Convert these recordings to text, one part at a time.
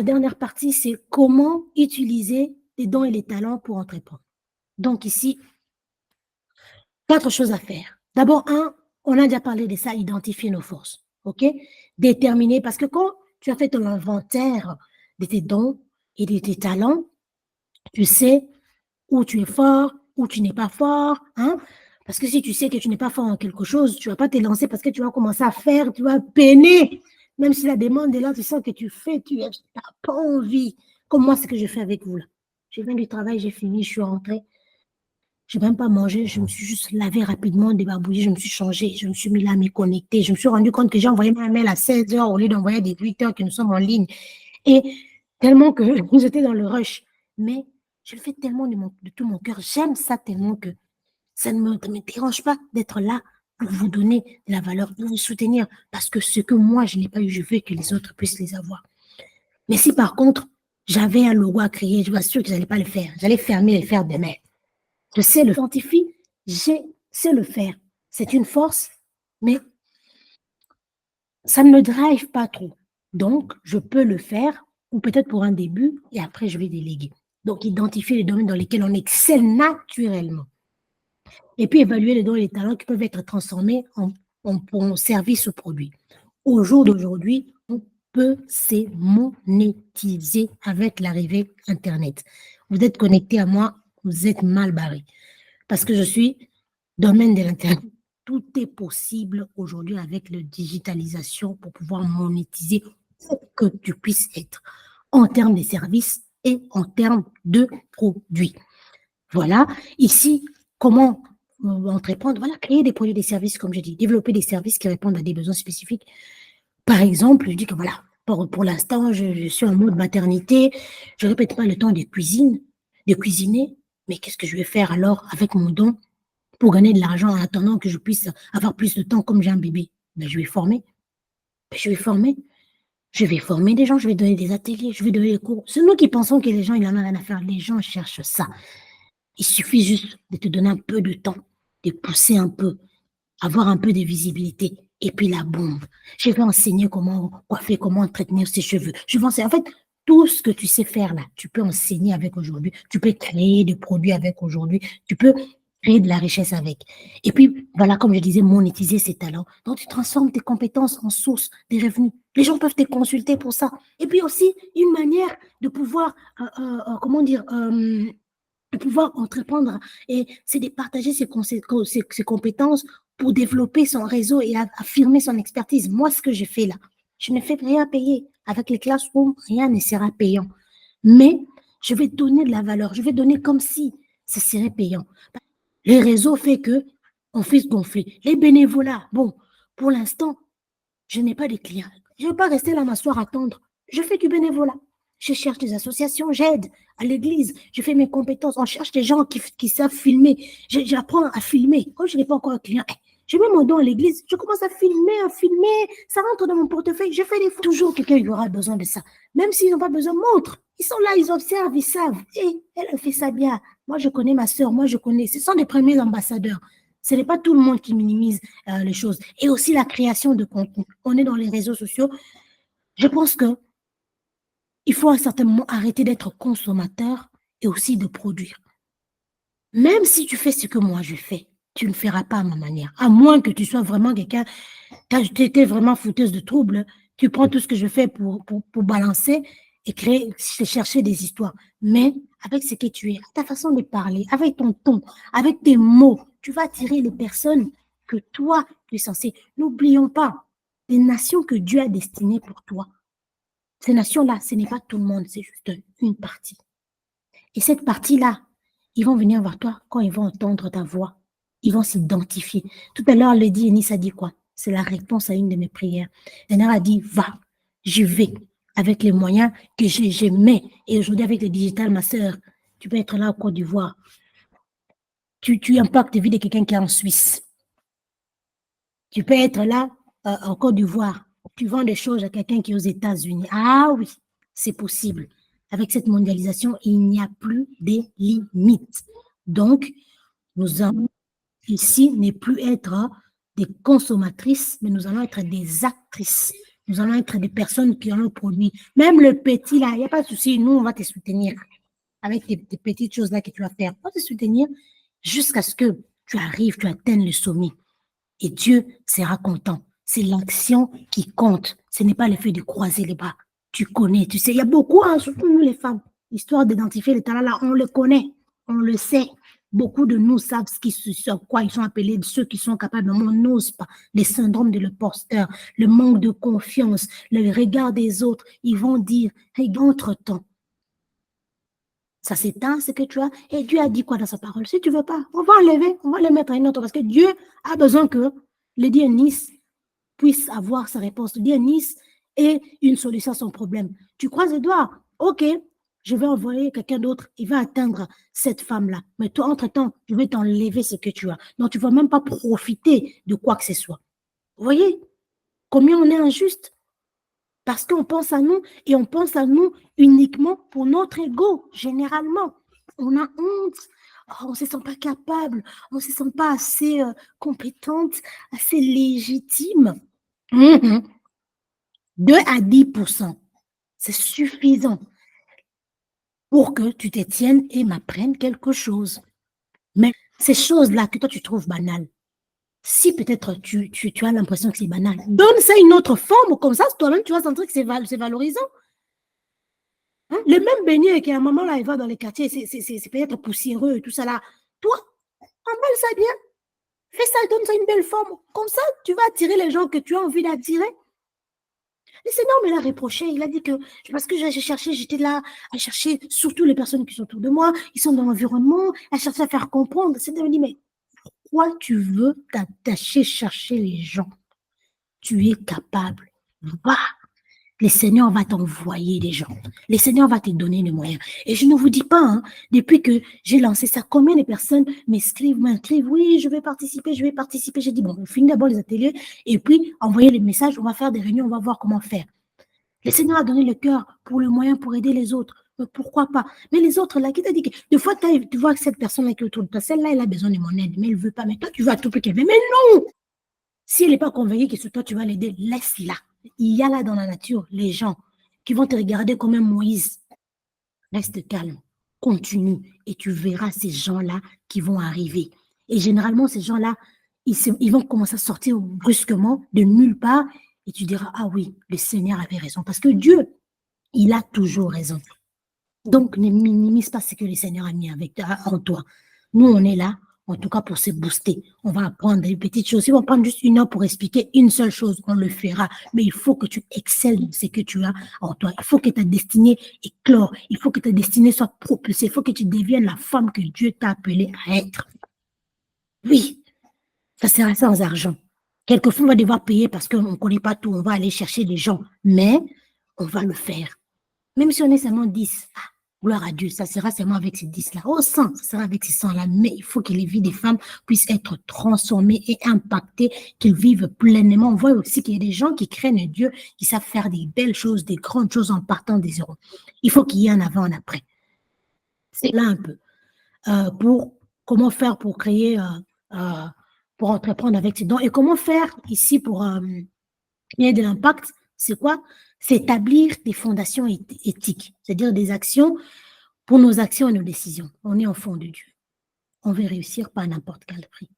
La dernière partie, c'est comment utiliser les dons et les talents pour entreprendre. Donc ici, 4 choses à faire. D'abord, on a déjà parlé de ça, identifier nos forces, OK? Déterminer, parce que quand tu as fait ton inventaire de tes dons et de tes talents, tu sais où tu es fort, où tu n'es pas fort, hein? Parce que si tu sais que tu n'es pas fort en quelque chose, tu ne vas pas te lancer parce que tu vas commencer à faire, tu vas peiner. Même si la demande est là, tu sens que tu fais, tu n'as pas envie. Comme moi, ce que je fais avec vous là. Je viens du travail, j'ai fini, je suis rentrée. Je n'ai même pas mangé, je me suis juste lavé rapidement, débarbouillée, je me suis changée, je me suis mis là à me connecter. Je me suis rendu compte que j'ai envoyé un mail à 16 heures au lieu d'envoyer à 18 heures que nous sommes en ligne. Et tellement que j'étais dans le rush. Mais je le fais tellement de tout mon cœur. J'aime ça tellement que ça ne me dérange pas d'être là pour vous donner de la valeur, pour vous soutenir. Parce que ce que moi, je n'ai pas eu, je veux que les autres puissent les avoir. Mais si par contre, j'avais un logo à créer, je vous assure que je n'allais pas le faire. J'allais fermer et le faire demain. Je sais le scientifique, je sais le faire. C'est une force, mais ça ne me drive pas trop. Donc, je peux le faire, ou peut-être pour un début, et après, je vais déléguer. Donc, identifier les domaines dans lesquels on excelle naturellement. Et puis, évaluer les dons et les talents qui peuvent être transformés en service ou produit. Au jour d'aujourd'hui, on peut se monétiser avec l'arrivée Internet. Vous êtes connecté à moi, vous êtes mal barré. Parce que je suis domaine de l'Internet. Tout est possible aujourd'hui avec la digitalisation pour pouvoir monétiser où que tu puisses être en termes de services et en termes de produits. Voilà. Ici, comment entreprendre? Voilà, créer des produits et des services, comme je dis, développer des services qui répondent à des besoins spécifiques. Par exemple, je dis que voilà, pour l'instant, je suis en mode maternité, je ne répète pas le temps de cuisiner, mais qu'est-ce que je vais faire alors avec mon don pour gagner de l'argent en attendant que je puisse avoir plus de temps comme j'ai un bébé? Ben, je vais former. Ben, je vais former. Je vais former des gens, je vais donner des ateliers, je vais donner des cours. C'est nous qui pensons que les gens, ils n'en ont rien à faire. Les gens cherchent ça. Il suffit juste de te donner un peu de temps, de pousser un peu, avoir un peu de visibilité. Et puis la bombe. Je vais enseigner comment coiffer, comment entretenir ses cheveux. Je vais enseigner. En fait, tout ce que tu sais faire là, tu peux enseigner avec aujourd'hui. Tu peux créer des produits avec aujourd'hui. Tu peux créer de la richesse avec. Et puis, voilà, comme je disais, monétiser ses talents. Donc, tu transformes tes compétences en source des revenus. Les gens peuvent te consulter pour ça. Et puis aussi, une manière de pouvoir, comment dire, de pouvoir entreprendre, et c'est de partager ses compétences pour développer son réseau et affirmer son expertise. Moi, ce que je fais là, je ne fais rien payer. Avec les classrooms, rien ne sera payant. Mais je vais donner de la valeur. Je vais donner comme si ça serait payant. Les réseaux fait que on fait ce qu'on fait. Les bénévolats, bon, pour l'instant, je n'ai pas de clients. Je ne vais pas rester là m'asseoir attendre. Je fais du bénévolat. Je cherche des associations, j'aide à l'église, je fais mes compétences. On cherche des gens qui savent filmer. J'apprends à filmer. Quand je n'ai pas encore un client, je mets mon don à l'église, je commence à filmer, ça rentre dans mon portefeuille, je fais des photos. Toujours quelqu'un qui aura besoin de ça. Même s'ils n'ont pas besoin, montre. Ils sont là, ils observent, ils savent. Et elle fait ça bien. Moi, je connais ma soeur, moi, je connais. Ce sont des premiers ambassadeurs. Ce n'est pas tout le monde qui minimise les choses. Et aussi la création de contenu. On est dans les réseaux sociaux. Je pense que il faut à un certain moment arrêter d'être consommateur et aussi de produire. Même si tu fais ce que moi je fais, tu ne feras pas à ma manière. À moins que tu sois vraiment quelqu'un, tu étais vraiment fouteuse de troubles, tu prends tout ce que je fais pour balancer et créer, chercher des histoires. Mais avec ce que tu es, ta façon de parler, avec ton ton, avec tes mots, tu vas attirer les personnes que toi, tu es censé. N'oublions pas, les nations que Dieu a destinées pour toi. Ces nations-là, ce n'est pas tout le monde, c'est juste une partie. Et cette partie-là, ils vont venir vers toi quand ils vont entendre ta voix. Ils vont s'identifier. Tout à l'heure, Lady Eunice a dit quoi? C'est la réponse à une de mes prières. Le Seigneur a dit, va, je vais, avec les moyens que je mets. Et aujourd'hui, avec le digital, ma sœur, tu peux être là au Côte d'Ivoire. Tu impactes la vie de quelqu'un qui est en Suisse. Tu peux être là en Côte d'Ivoire. Tu vends des choses à quelqu'un qui est aux États-Unis. Ah oui, c'est possible. Avec cette mondialisation, il n'y a plus de limites. Donc, nous allons ici ne plus être des consommatrices, mais nous allons être des actrices. Nous allons être des personnes qui ont le produit. Même le petit, là, il n'y a pas de souci. Nous, on va te soutenir avec tes petites choses là que tu vas faire. On va te soutenir jusqu'à ce que tu arrives, tu atteignes le sommet. Et Dieu sera content. C'est l'action qui compte. Ce n'est pas le fait de croiser les bras. Tu connais, tu sais. Il y a beaucoup, hein, surtout nous les femmes, histoire d'identifier les talents là. On le connaît, on le sait. Beaucoup de nous savent sur quoi ils sont appelés, ceux qui sont capables, mais on n'ose pas. Les syndromes de l'imposteur, le manque de confiance, le regard des autres, ils vont dire, hey, entre-temps, ça s'éteint, ce que tu as. Et Dieu a dit quoi dans sa parole? Si tu ne veux pas, on va enlever, on va le mettre à une autre. Parce que Dieu a besoin que le Dieu Nice puisse avoir sa réponse. Le Dieu Nice ait une solution à son problème. Tu croises les doigts. OK, je vais envoyer quelqu'un d'autre. Il va atteindre cette femme-là. Mais toi, entre-temps, je vais t'enlever ce que tu as. Donc, tu ne vas même pas profiter de quoi que ce soit. Vous voyez combien on est injuste? Parce qu'on pense à nous et on pense à nous uniquement pour notre ego, généralement. On a honte, oh, on ne se sent pas capable, on ne se sent pas assez compétente, assez légitime. 2 à 10%, c'est suffisant pour que tu te tiennes et m'apprennes quelque chose. Mais ces choses-là que toi tu trouves banales, si peut-être tu as l'impression que c'est banal, donne ça une autre forme, comme ça toi-même tu vas sentir que c'est valorisant. Hein? Le même beignet qu'à un moment là, il va dans les quartiers, c'est peut-être poussiéreux et tout ça là. Toi, emballe ça bien, fais ça, donne ça une belle forme. Comme ça, tu vas attirer les gens que tu as envie d'attirer. Le Seigneur me l'a reproché. Il a dit que parce que j'ai cherché, j'étais là à chercher surtout les personnes qui sont autour de moi, ils sont dans l'environnement, à chercher à faire comprendre. Le Seigneur me dit, mais pourquoi tu veux t'attacher, chercher les gens? Tu es capable. Va. Le Seigneur va t'envoyer des gens. Le Seigneur va te donner les moyens. Et je ne vous dis pas, hein, depuis que j'ai lancé ça, combien de personnes m'écrivent, oui, je vais participer, je vais participer. J'ai dit, bon, on finit d'abord les ateliers et puis envoyer les messages, on va faire des réunions, on va voir comment faire. Le Seigneur a donné le cœur pour le moyen pour aider les autres. Mais pourquoi pas? Mais les autres, là, qui t'a dit que des fois, tu vois que cette personne-là qui est autour de toi, celle-là, elle a besoin de mon aide, mais elle ne veut pas. Mais toi, tu vas à tout prix qu'elle veut. Mais non! Si elle n'est pas convaincue que sur toi, tu vas l'aider, laisse-la. Il y a là dans la nature les gens qui vont te regarder comme un Moïse. Reste calme, continue et tu verras ces gens-là qui vont arriver. Et généralement, ces gens-là, ils vont commencer à sortir brusquement de nulle part et tu diras, ah oui, le Seigneur avait raison. Parce que Dieu, il a toujours raison. Donc, ne minimise pas ce que le Seigneur a mis en toi. Nous, on est là, en tout cas pour se booster. On va apprendre des petites choses. Si on prend juste 1 heure pour expliquer une seule chose, on le fera. Mais il faut que tu excelles dans ce que tu as en toi. Il faut que ta destinée éclore. Il faut que ta destinée soit propulsée. Il faut que tu deviennes la femme que Dieu t'a appelée à être. Oui, ça sera sans argent. Quelquefois, on va devoir payer parce qu'on ne connaît pas tout. On va aller chercher des gens. Mais on va le faire. Même si on est seulement 10, gloire à Dieu, ça sera seulement avec ces 10-là. Au 100, ça sera avec ces 100-là. Mais il faut que les vies des femmes puissent être transformées et impactées, qu'ils vivent pleinement. On voit aussi qu'il y a des gens qui craignent Dieu, qui savent faire des belles choses, des grandes choses en partant des zéros. Il faut qu'il y ait un avant, un après. C'est là un peu. Pour comment faire pour créer, pour entreprendre avec ces dons. Et comment faire ici pour il y a de l'impact, c'est quoi? C'est établir des fondations éthiques, c'est-à-dire des actions pour nos actions et nos décisions. On est enfant de Dieu. On veut réussir par n'importe quel prix.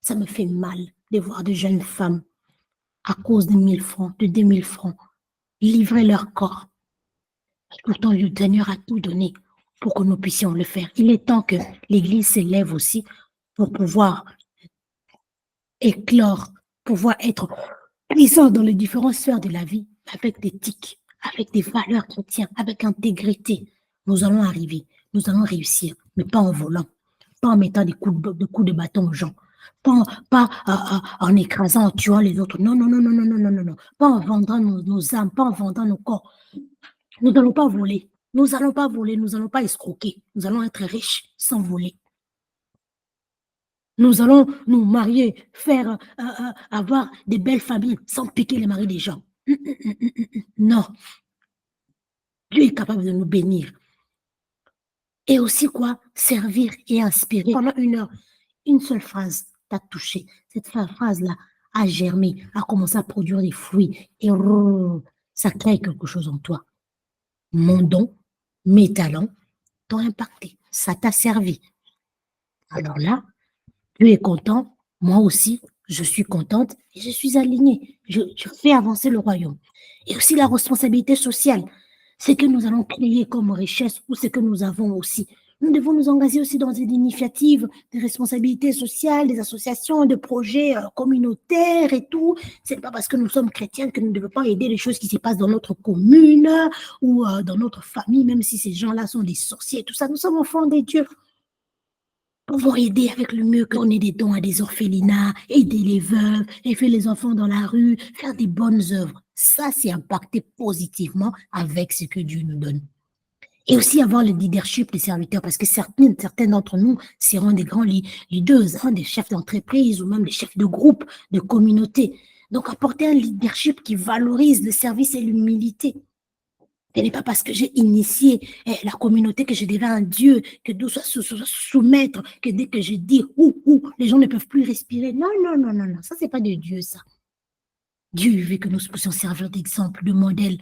Ça me fait mal de voir de jeunes femmes, à cause de 1000 francs, de 2000 francs, livrer leur corps. Pourtant, le Seigneur a tout donné pour que nous puissions le faire. Il est temps que l'Église s'élève aussi pour pouvoir éclore, pouvoir être puissant dans les différentes sphères de la vie, avec l'éthique, avec des valeurs chrétiennes, avec intégrité. Nous allons arriver, nous allons réussir, mais pas en volant, pas en mettant des coups de bâton aux gens, pas en écrasant, en tuant les autres. Non, non, non, non, non, non, non, non, non. Pas en vendant nos âmes, pas en vendant nos corps. Nous n'allons pas voler. Nous n'allons pas voler, nous n'allons pas escroquer. Nous allons être riches sans voler. Nous allons nous marier, faire avoir des belles familles sans piquer les maris des gens. Non. Dieu est capable de nous bénir. Et aussi quoi? Servir et inspirer. Pendant 1 heure, une seule phrase t'a touché. Cette phrase-là à germer, à commencer à produire des fruits. Et ça crée quelque chose en toi. Mon don, mes talents t'ont impacté. Ça t'a servi. Alors là, tu es content, moi aussi, je suis contente et je suis alignée. Je fais avancer le royaume. Et aussi la responsabilité sociale, c'est que nous allons créer comme richesse ou ce que nous avons aussi. Nous devons nous engager aussi dans des initiatives de responsabilité sociale, des associations, de projets communautaires et tout. C'est pas parce que nous sommes chrétiens que nous ne devons pas aider les choses qui se passent dans notre commune ou dans notre famille, même si ces gens-là sont des sorciers et tout ça. Nous sommes enfants des dieux. Pouvoir aider avec le mieux, donner des dons à des orphelinats, aider les veuves, aider les enfants dans la rue, faire des bonnes œuvres. Ça, c'est impacter positivement avec ce que Dieu nous donne. Et aussi avoir le leadership des serviteurs, parce que certains d'entre nous seront des grands leaders, hein, des chefs d'entreprise ou même des chefs de groupe, de communauté. Donc, apporter un leadership qui valorise le service et l'humilité. Ce n'est pas parce que j'ai initié la communauté que je deviens un Dieu, que tout soit soumettre, que dès que je dis les gens ne peuvent plus respirer. Non, non, non, non, non, ça, c'est pas de Dieu, ça. Dieu veut que nous puissions servir d'exemple, de modèle,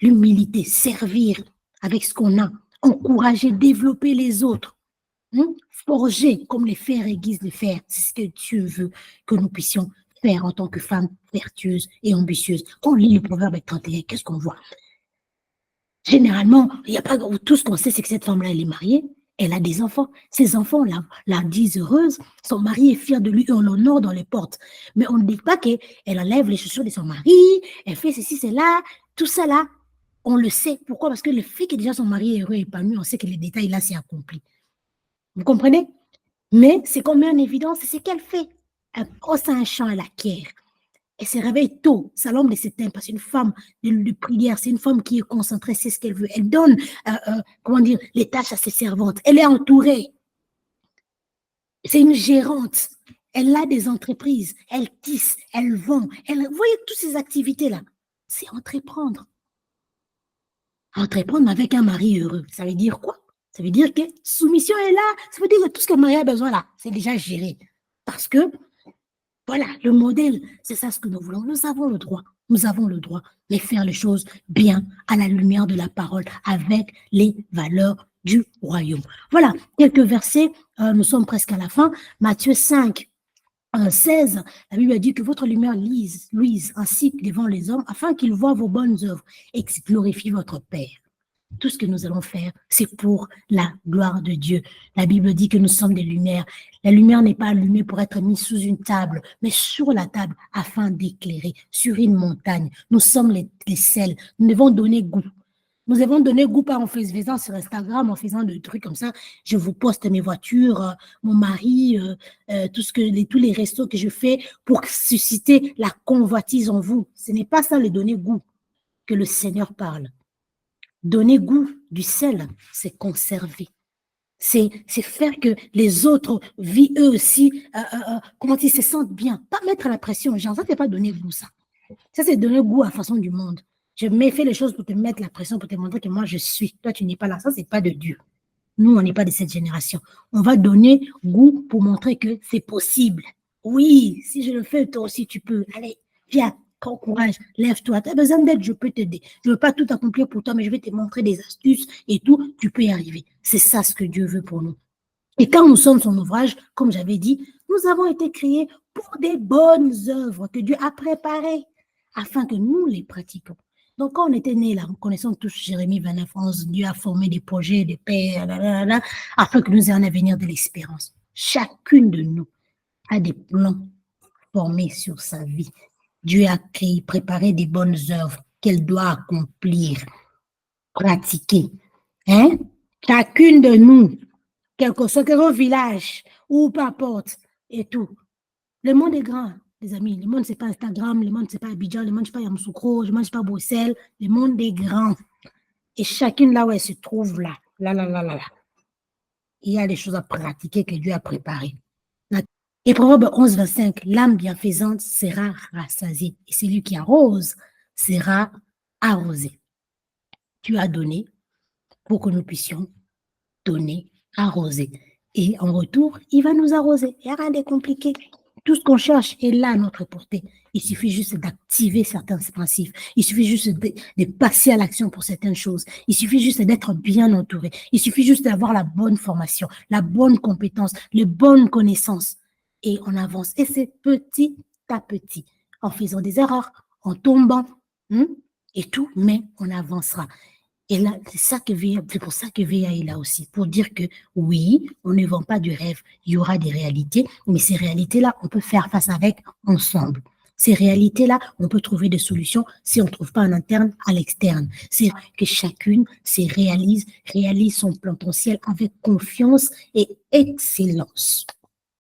l'humilité, servir avec ce qu'on a, encourager, développer les autres, forger comme les fers aiguisent le fer. C'est ce que Dieu veut que nous puissions faire en tant que femmes vertueuses et ambitieuses. Quand on lit le proverbe 31, qu'est-ce qu'on voit? Généralement, il n'y a pas tout ce qu'on sait, c'est que cette femme-là, elle est mariée, elle a des enfants. Ses enfants la disent heureuse, son mari est fier de lui et on l'honore dans les portes. Mais on ne dit pas qu'elle enlève les chaussures de son mari, elle fait ceci, cela, tout ça là, on le sait. Pourquoi? Parce que le fait que déjà son mari est heureux et épanoui, on sait que les détails là, c'est accompli. Vous comprenez? Mais c'est qu'on met en évidence, c'est ce qu'elle fait. Elle brosse un champ à la pierre. Elle se réveille tôt, ça l'homme de s'éteindre, parce que c'est une femme de prière, c'est une femme qui est concentrée, c'est ce qu'elle veut. Elle donne, comment dire, les tâches à ses servantes. Elle est entourée. C'est une gérante. Elle a des entreprises. Elle tisse, elle vend. Vous voyez toutes ces activités-là. C'est entreprendre. Entreprendre avec un mari heureux. Ça veut dire quoi? Ça veut dire que soumission est là. Ça veut dire que tout ce que Marie a besoin là, c'est déjà géré. Parce que voilà, le modèle, c'est ça ce que nous voulons. Nous avons le droit. Nous avons le droit de faire les choses bien à la lumière de la parole, avec les valeurs du royaume. Voilà, quelques versets, nous sommes presque à la fin. Matthieu 5, 16, la Bible dit que votre lumière luise ainsi devant les hommes, afin qu'ils voient vos bonnes œuvres et qu'ils glorifient votre Père. Tout ce que nous allons faire, c'est pour la gloire de Dieu. La Bible dit que nous sommes des lumières. La lumière n'est pas allumée pour être mise sous une table, mais sur la table afin d'éclairer, sur une montagne. Nous sommes les sels. Nous devons donner goût. Nous devons donner goût pas en faisant sur Instagram, en faisant des trucs comme ça. Je vous poste mes voitures, mon mari, tous les restos que je fais pour susciter la convoitise en vous. Ce n'est pas ça le donner goût que le Seigneur parle. Donner goût du sel, c'est conserver. C'est faire que les autres vivent eux aussi, comment ils se sentent bien. Pas mettre la pression aux gens, ça, c'est pas donner goût, ça. Ça, c'est donner goût à la façon du monde. Je me fais les choses pour te mettre la pression, pour te montrer que moi, je suis. Toi, tu n'es pas là. Ça, c'est pas de Dieu. Nous, on n'est pas de cette génération. On va donner goût pour montrer que c'est possible. Oui, si je le fais, toi aussi, tu peux. Allez, viens, prends courage, lève-toi. Tu as besoin d'aide, je peux t'aider. Je ne veux pas tout accomplir pour toi, mais je vais te montrer des astuces et tout. Tu peux y arriver. C'est ça ce que Dieu veut pour nous. Et quand nous sommes son ouvrage, comme j'avais dit, nous avons été créés pour des bonnes œuvres que Dieu a préparées afin que nous les pratiquions. Donc, quand on était nés là, nous connaissons tous Jérémie 29, 11, Dieu a formé des projets, des pères, afin que nous ayons un avenir de l'espérance. Chacune de nous a des plans formés sur sa vie. Dieu a créé, préparé des bonnes œuvres qu'elle doit accomplir, pratiquer. Hein? Chacune de nous, quel que soit quel village, ou peu importe, et tout. Le monde est grand, les amis. Le monde, c'est pas Instagram, le monde, c'est pas Abidjan, le monde, c'est pas Yamoussoukro, le monde, c'est pas Bruxelles. Le monde est grand. Et chacune là où elle se trouve, là. Il y a des choses à pratiquer que Dieu a préparées. Et Proverbe 11, 25, l'âme bienfaisante sera rassasiée. Et celui qui arrose sera arrosé. Tu as donné pour que nous puissions donner, arroser. Et en retour, il va nous arroser. Il n'y a rien de compliqué. Tout ce qu'on cherche est là à notre portée. Il suffit juste d'activer certains principes. Il suffit juste de passer à l'action pour certaines choses. Il suffit juste d'être bien entouré. Il suffit juste d'avoir la bonne formation, la bonne compétence, les bonnes connaissances. Et on avance. Et c'est petit à petit, en faisant des erreurs, en tombant, et tout, mais on avancera. Et là, c'est pour ça que VA est là aussi, pour dire que oui, on ne vend pas du rêve, il y aura des réalités, mais ces réalités-là, on peut faire face avec ensemble. Ces réalités-là, on peut trouver des solutions si on ne trouve pas en interne, à l'externe. C'est que chacune réalise son potentiel avec confiance et excellence.